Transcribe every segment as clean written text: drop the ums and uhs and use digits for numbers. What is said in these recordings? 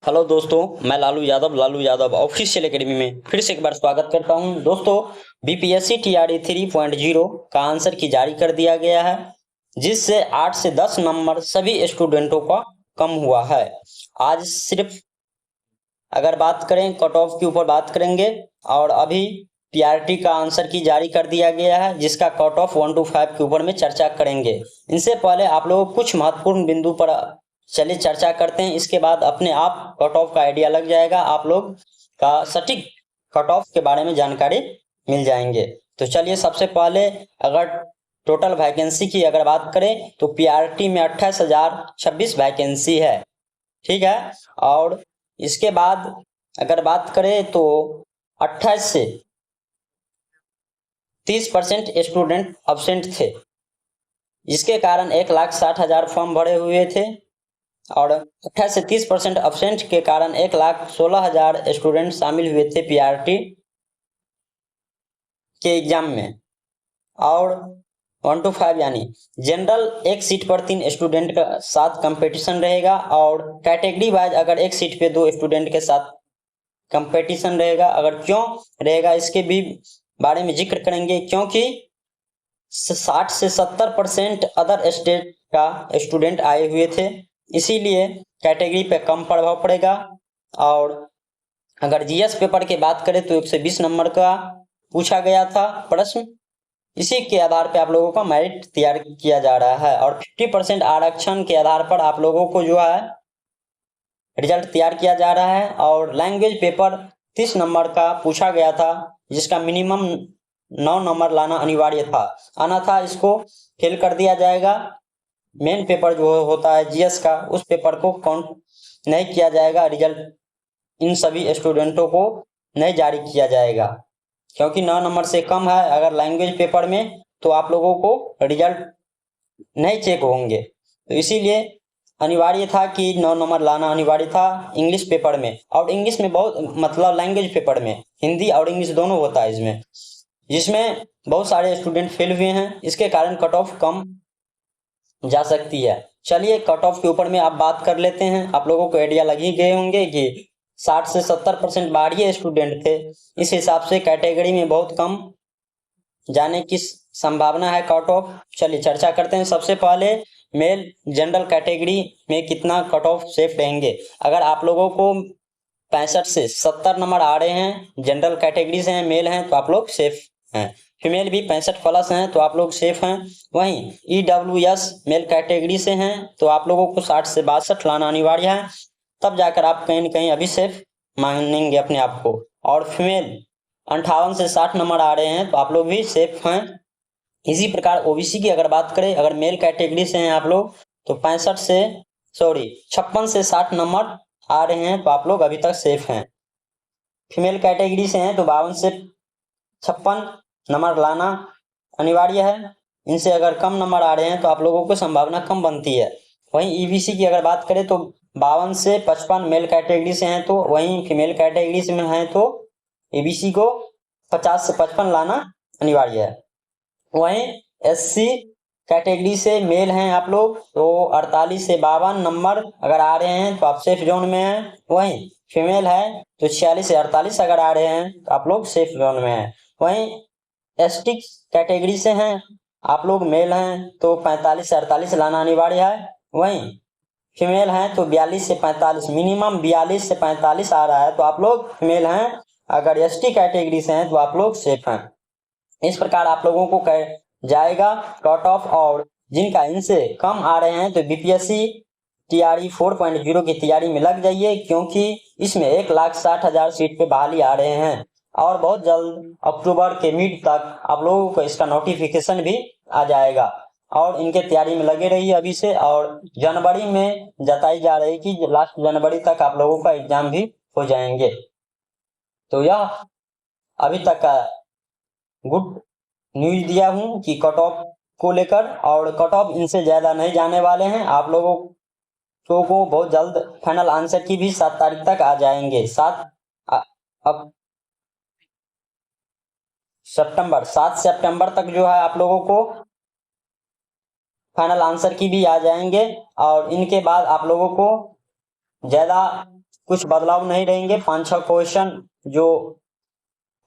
Hello दोस्तों, मैं Lalu Yadav official academy में फिर से एक बार स्वागत करता हूं। दोस्तों, बीपीएससी टीआरई 3.0 का आंसर की जारी कर दिया गया है, जिससे 8 से 10 नंबर सभी स्टूडेंटों का कम हुआ है। आज सिर्फ अगर बात करें कट ऑफ के ऊपर बात करेंगे, और अभी टीआरटी का आंसर की जारी कर दिया गया है, जिसका कट ऑफ 1 to 5 के ऊपर में चर्चा करेंगे। इनसे पहले आप लोगों को कुछ महत्वपूर्ण बिंदु पर चलिए चर्चा करते हैं। इसके बाद अपने आप कट ऑफ का आइडिया लग जाएगा, आप लोग का सटीक कट ऑफ के बारे में जानकारी मिल जाएंगे। तो चलिए, सबसे पहले अगर टोटल वैकेंसी की अगर बात करें तो पीआरटी में 28,026 वैकेंसी है, ठीक है। और इसके बाद अगर बात करें तो 28 से 30% स्टूडेंट अब्सेंट थे, जिसके कारण 1,60,000 फॉर्म भरे हुए थे, और 28 से 30% अब्सेंट के कारण 1,16,000 स्टूडेंट शामिल हुए थे पीआरटी के एग्जाम में। और 1 to 5 यानी जनरल एक सीट पर 3 स्टूडेंट का साथ कंपटीशन रहेगा, और कैटेगरी वाइज अगर एक सीट पे 2 स्टूडेंट के साथ कंपटीशन रहेगा। अगर क्यों रहेगा इसके भी बारे में जिक्र करेंगे, क्योंकि 60 से 70% अदर स्टेट का स्टूडेंट आए हुए थे, इसीलिए कैटेगरी पे कम प्रभाव पड़ेगा। और अगर जीएस पेपर की बात करें तो 120 नंबर का पूछा गया था प्रश्न, इसी के आधार पे आप लोगों का मेरिट तैयार किया जा रहा है, और 50% आरक्षण के आधार पर आप लोगों को जो है रिजल्ट तैयार किया जा रहा है। और लैंग्वेज पेपर 30 नंबर का पूछा गया था, जिसका मिनिमम 9 नंबर लाना अनिवार्य था, अन्यथा इसको फेल कर दिया जाएगा। मेन पेपर जो होता है जीएस का, उस पेपर को काउंट नहीं किया जाएगा, रिजल्ट इन सभी स्टूडेंटों को नहीं जारी किया जाएगा, क्योंकि 9 नंबर से कम है अगर लैंग्वेज पेपर में तो आप लोगों को रिजल्ट नहीं चेक होंगे। तो इसीलिए अनिवार्य था कि 9 नंबर लाना अनिवार्य था इंग्लिश पेपर में। और इंग्लिश में बहुत मतलब लैंग्वेज पेपर में हिंदी और इंग्लिश दोनों होता है इसमें, जिसमें बहुत सारे स्टूडेंट फेल हुए हैं, इसके कारण कट ऑफ कम जा सकती है। चलिए, कट ऑफ के ऊपर में आप बात कर लेते हैं। आप लोगों को आइडिया लग ही गए होंगे कि 60 से 70% बाहरी स्टूडेंट थे, इस हिसाब से कैटेगरी में बहुत कम जाने की संभावना है कट ऑफ। चलिए चर्चा करते हैं। सबसे पहले मेल जनरल कैटेगरी में कितना कट ऑफ सेफ रहेंगे। अगर आप लोगों को 65 से 70 नंबर आ रहे हैं, जनरल कैटेगरी से हैं, मेल हैं, तो आप लोग सेफ हैं। फीमेल भी 65 प्लस हैं तो आप लोग सेफ हैं। वहीं ईडब्ल्यूएस मेल कैटेगरी से हैं तो आप लोगों को 60 से 62 लाना अनिवार्य है, तब जाकर आप कहीं न कहीं अभी सेफ मानेंगे अपने आप को। और फीमेल 58 से 60 नंबर आ रहे हैं तो आप लोग भी सेफ हैं। इसी प्रकार ओबीसी की अगर बात करें, अगर मेल कैटेगरी से हैं आप लोग तो 56 से 60 नंबर आ रहे हैं तो आप लोग अभी तक सेफ हैं। फीमेल कैटेगरी से हैं तो 52 से 56 नंबर लाना अनिवार्य है। इनसे अगर कम नंबर आ रहे हैं तो आप लोगों को संभावना कम बनती है। वहीं ईबीसी की अगर बात करें तो 52 से 55 मेल कैटेगरी से हैं, तो वहीं फीमेल कैटेगरी से में हैं तो ईबीसी को 50 से 55 लाना अनिवार्य है। वहीं एससी कैटेगरी से मेल हैं आप लोग तो 48 से 52 नंबर अगर आ रहे हैं तो आप सेफ जोन में हैं। वहीं फीमेल है तो 46 से 48 अगर आ रहे हैं तो आप लोग सेफ जोन में हैं। वहीं एसटी कैटेगरी से हैं आप लोग, मेल हैं तो 45 से 48 लाना अनिवार्य है। वहीं फीमेल हैं तो 42 से 45, मिनिमम 42 से 45 आ रहा है तो आप लोग फीमेल हैं। अगर एसटी कैटेगरी से हैं तो आप लोग सेफ हैं। इस प्रकार आप लोगों को जाएगा कट ऑफ, और जिनका इनसे कम आ रहे हैं तो बीपीएससी टीआरई 4.0 की तैयारी में लग जाइए, क्योंकि इसमें 1,60,000 सीट पे बहाली आ रहे हैं, और बहुत जल्द अक्टूबर के मिड तक आप लोगों को इसका नोटिफिकेशन भी आ जाएगा। और इनके तैयारी में लगे रहिए अभी से, और जनवरी में जताई जा रही कि लास्ट जनवरी तक आप लोगों का एग्जाम भी हो जाएंगे। तो यह अभी तक का गुड न्यूज दिया हूं कि कट ऑफ को लेकर, और कट ऑफ इनसे ज्यादा नहीं जाने वाले हैं। आप लोगों को बहुत जल्द फाइनल आंसर की भी 7 तारीख तक आ जाएंगे। 7 सितंबर तक जो है आप लोगों को फाइनल आंसर की भी आ जाएंगे, और इनके बाद आप लोगों को ज्यादा कुछ बदलाव नहीं रहेंगे। 5-6 क्वेश्चन जो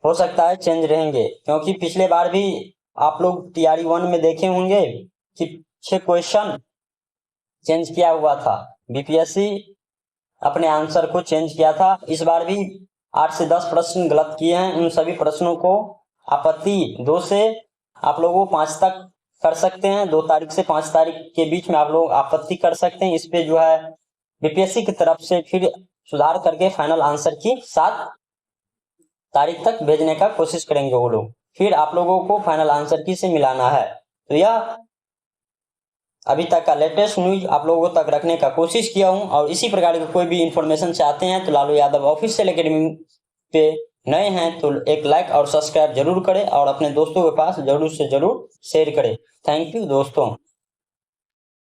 हो सकता है चेंज रहेंगे, क्योंकि पिछले बार भी आप लोग तैयारी 1 में देखे होंगे कि 6 क्वेश्चन चेंज किया हुआ था। बीपीएससी अपने आंसर को चेंज किया था। इस बार भी 8 से 10 प्रश्न गलत किए हैं। उन सभी प्रश्नों को आपत्ति 2 से आप लोगों 5 तक कर सकते हैं। 2 तारीख से 5 तारीख के बीच में आप लोग आपत्ति कर सकते हैं। इस पे जो है बीपीएससी की तरफ से फिर सुधार करके फाइनल आंसर की 7 तारीख तक भेजने का कोशिश करेंगे वो लोग। फिर आप लोगों को फाइनल आंसर की से मिलाना है। तो यह अभी तक का लेटेस्ट न्यूज आप लोगों तक रखने का कोशिश किया हूं। और इसी प्रकार के कोई भी इंफॉर्मेशन चाहते हैं तो लालू यादव ऑफिशियल एकेडमी पे नए हैं तो एक लाइक और सब्सक्राइब जरूर करें और अपने दोस्तों के पास जरूर से जरूर शेयर करें। थैंक यू दोस्तों।